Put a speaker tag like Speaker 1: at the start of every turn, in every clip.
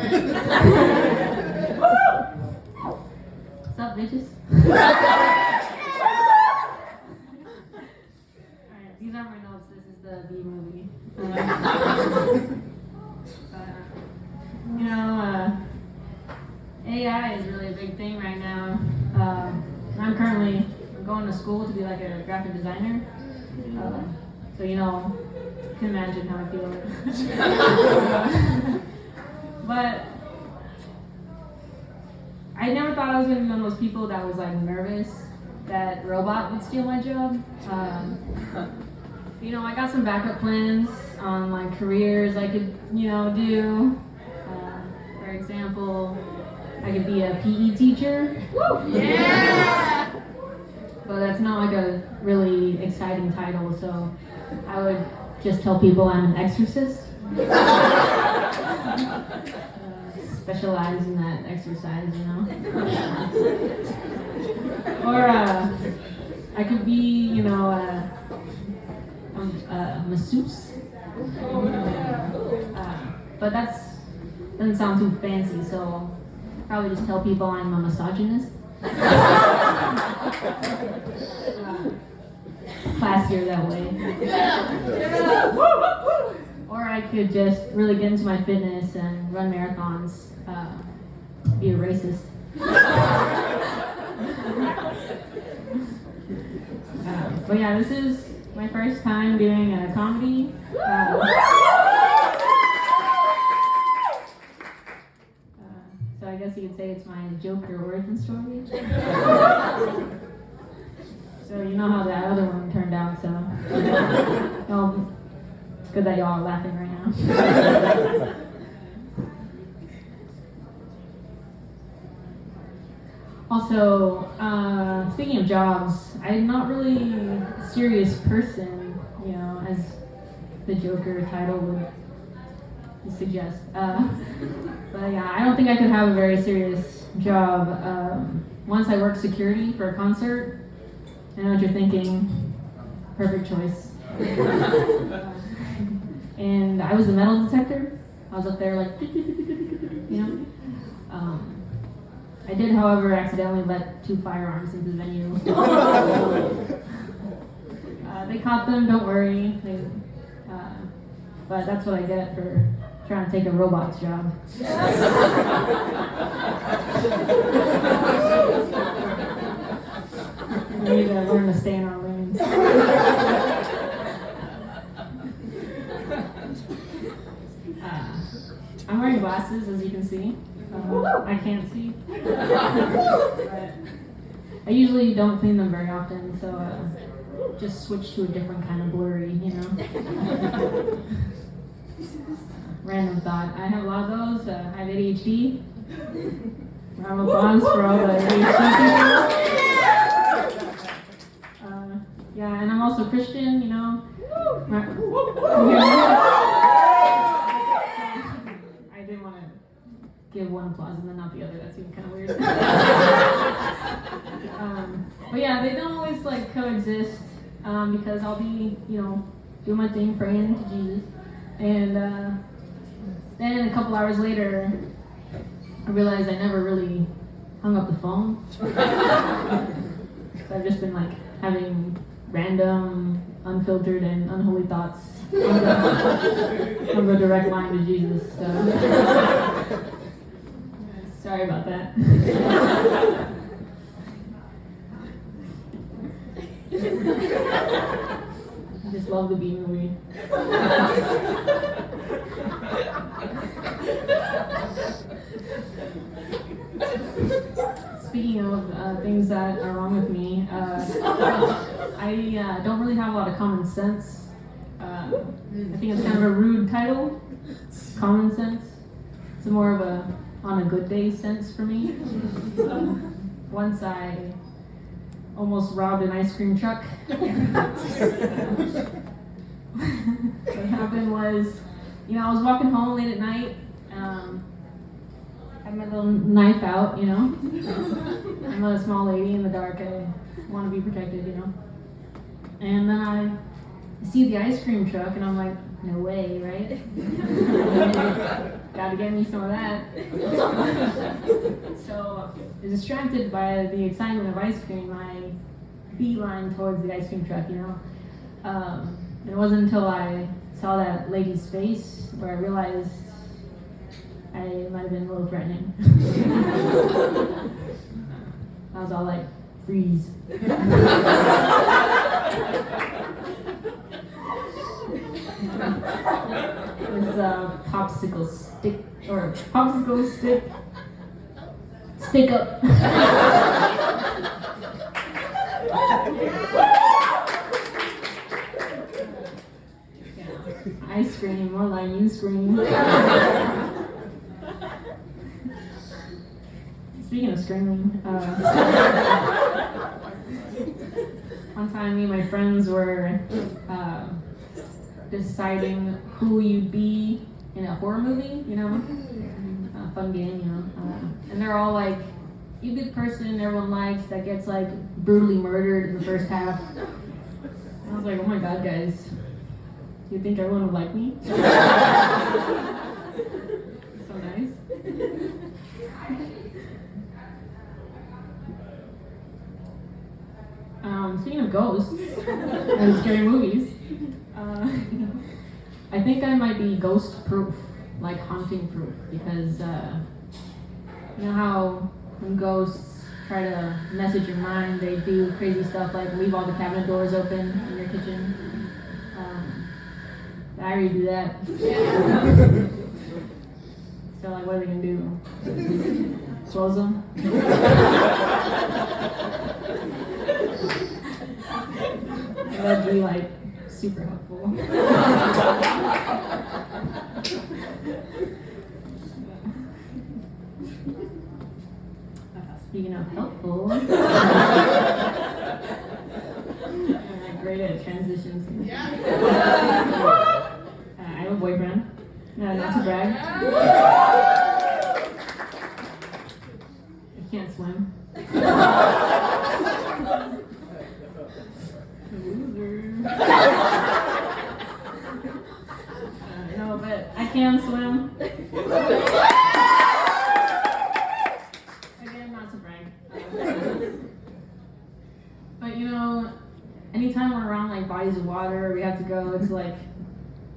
Speaker 1: What's up, bitches? Alright, these are my notes. This is the B movie. AI is really a big thing right now. I'm currently going to school to be like a graphic designer. So you can imagine how I feel. But I never thought I was gonna be one of those people that was like nervous that robot would steal my job. I got some backup plans on like careers I could, do. For example, I could be a PE teacher. Woo! Yeah! But that's not like a really exciting title, so I would just tell people I'm an exorcist. Specialize in that exercise, Or I could be, a masseuse. But doesn't sound too fancy, so I'll probably just tell people I'm a misogynist. Classier that way. Or I could just really get into my fitness and run marathons, be a racist. But yeah, this is my first time doing a comedy. So I guess you could say it's my Joker origin story. So you know how that other one turned out, so it's good that y'all are laughing right now. Also, speaking of jobs, I'm not really a serious person, as the Joker title would suggest. But yeah, I don't think I could have a very serious job. Once I worked security for a concert. I know what you're thinking. Perfect choice. And I was the metal detector. I was up there like, I did, however, accidentally let 2 firearms into the venue. They caught them, don't worry. But that's what I get for trying to take a robot's job. We need to learn to stay in our lanes. I'm wearing glasses, as you can see. I can't see. But I usually don't clean them very often, so just switch to a different kind of blurry, Random thought. I have a lot of those. I have ADHD. Round of applause for all the ADHD people. Yeah, and I'm also Christian, I didn't want to give one applause and then not the other. That seemed kind of weird. But yeah, they don't always like coexist because I'll be, doing my thing, praying to Jesus, and then a couple hours later, I realized I never really hung up the phone. So I've just been like having random, unfiltered, and unholy thoughts on the direct line to Jesus. So sorry about that. I just love the B movie. Speaking of things that are wrong with me, I don't really have a lot of common sense. I think it's kind of a rude title, common sense. It's more of a on a good day sense for me. Once I almost robbed an ice cream truck. What happened was, I was walking home late at night. Had my little knife out, I'm a small lady in the dark. I want to be protected, And then I see the ice cream truck, and I'm like, no way, right? Gotta get me some of that. So, distracted by the excitement of ice cream, I beeline towards the ice cream truck, you know. It wasn't until I saw that lady's face where I realized I might have been a little threatening. I was all like, freeze. This popsicle stick, stick up. I scream, more like you scream. Speaking of screaming, one time me and my friends were deciding who you'd be in a horror movie, you know, fun game, you know, and they're all like, you be the person everyone likes that gets like brutally murdered in the first half. And I was like, oh my god, guys, you think everyone would like me? So nice. Speaking of ghosts and scary movies, I think I might be ghost proof, like haunting proof, because you know how when ghosts try to message your mind, they do crazy stuff like leave all the cabinet doors open in your kitchen. I already do that. So like, what are they gonna do? Close them? That'd be like super helpful. Speaking of helpful, I'm like great at transitions. I have a boyfriend. Not to brag. I can't swim. No, but I can swim. Again, not to brag. But you know, anytime we're around like bodies of water, we have to go to like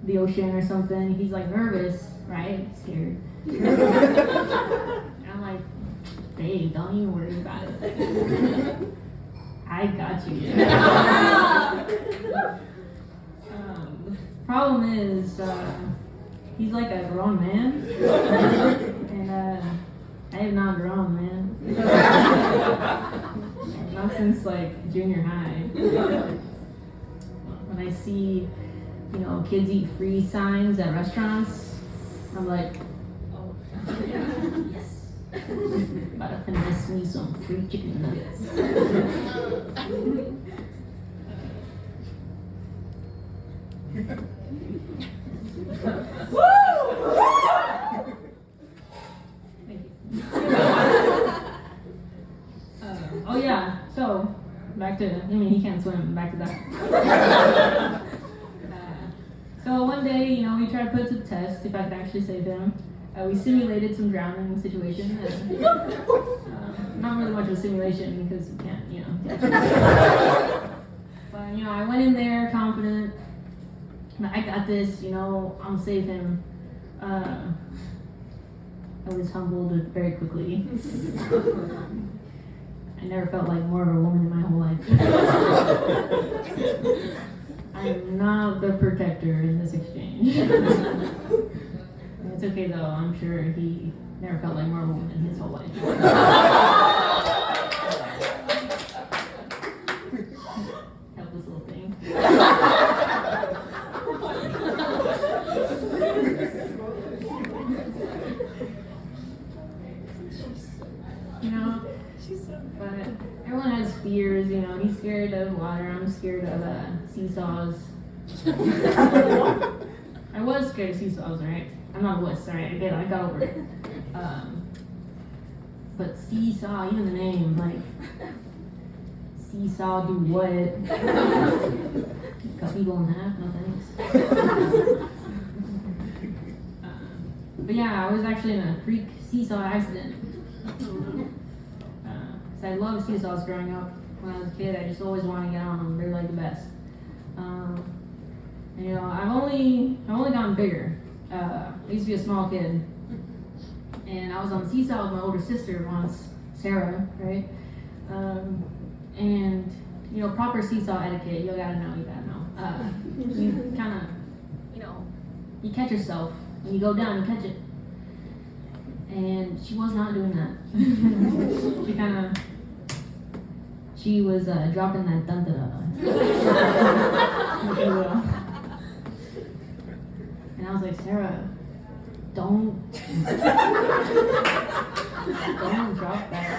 Speaker 1: the ocean or something, he's like nervous, right? Scared. And I'm like, babe, don't even worry about it. I got you. Problem is, he's like a grown man, and I am not grown, man. Not since like junior high. When I see, you know, kids eat free signs at restaurants, I'm like, oh, yes. About to finesse me some free chicken nuggets. Oh yeah, so back to, he can't swim, back to that. So one day, you know, we tried to put it to the test if I could actually save him. We simulated some drowning situation. Not really much of a simulation because we can't, you know. But, you know, I went in there confident. I got this, you know, I'll save him. I was humbled very quickly. I never felt like more of a woman in my whole life. I am not the protector in this exchange. It's okay though, I'm sure he never felt like more of a woman in his whole life. Helpless little thing. You know, but everyone has fears, you know, he's scared of water, I'm scared of seesaws. I was scared of seesaws, right? I'm not wuss, alright, I got over it. But seesaw, even the name, like, seesaw do what? Cut people in half, no thanks. But yeah, I was actually in a freak seesaw accident. So I loved seesaws growing up. When I was a kid, I just always wanted to get on them. They're like the best. And, you know, I've only gotten bigger. I used to be a small kid, and I was on the seesaw with my older sister once, Sarah, right? And you know, proper seesaw etiquette. You gotta know. You kind of, you know, you catch yourself when you go down. You catch it, and she was not doing that. She was dropping that dun da da. And I was like, Sarah, don't drop that.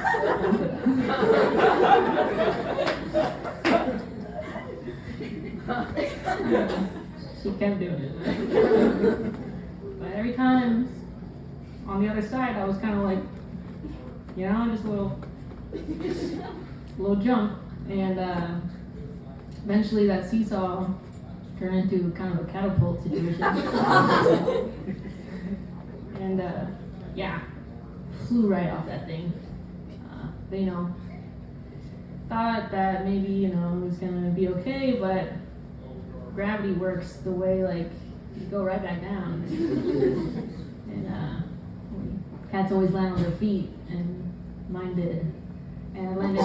Speaker 1: She kept doing it. But every time on the other side, I was kind of like, you know, just a little jump. And eventually that seesaw turned into kind of a catapult situation. And yeah, flew right off that thing. But you know, thought that maybe, you know, it was gonna be okay, but gravity works the way, like, you go right back down. And cats always land on their feet, and mine did. And I landed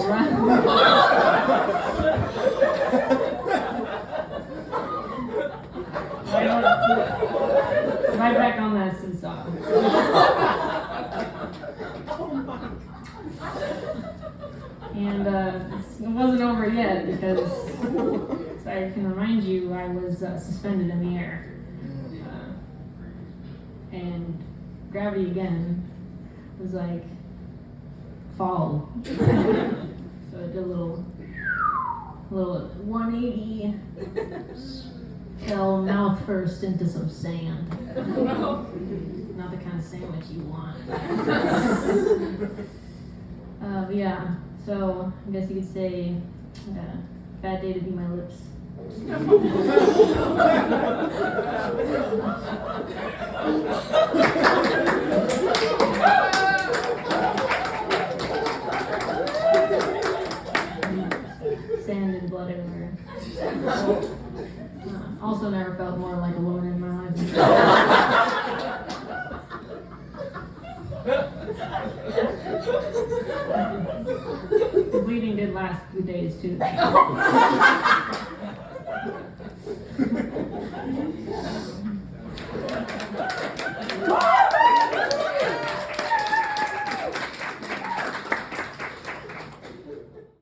Speaker 1: right back on that seesaw. And it wasn't over yet, because so I can remind you, I was suspended in the air. And gravity again was like, fall. So it did a little 180, fell mouth first into some sand. Not the kind of sandwich you want. But yeah, so I guess you could say, bad day to be my lips. Sand and blood everywhere. Also never felt more like a woman in my life. The bleeding did last 2 days too.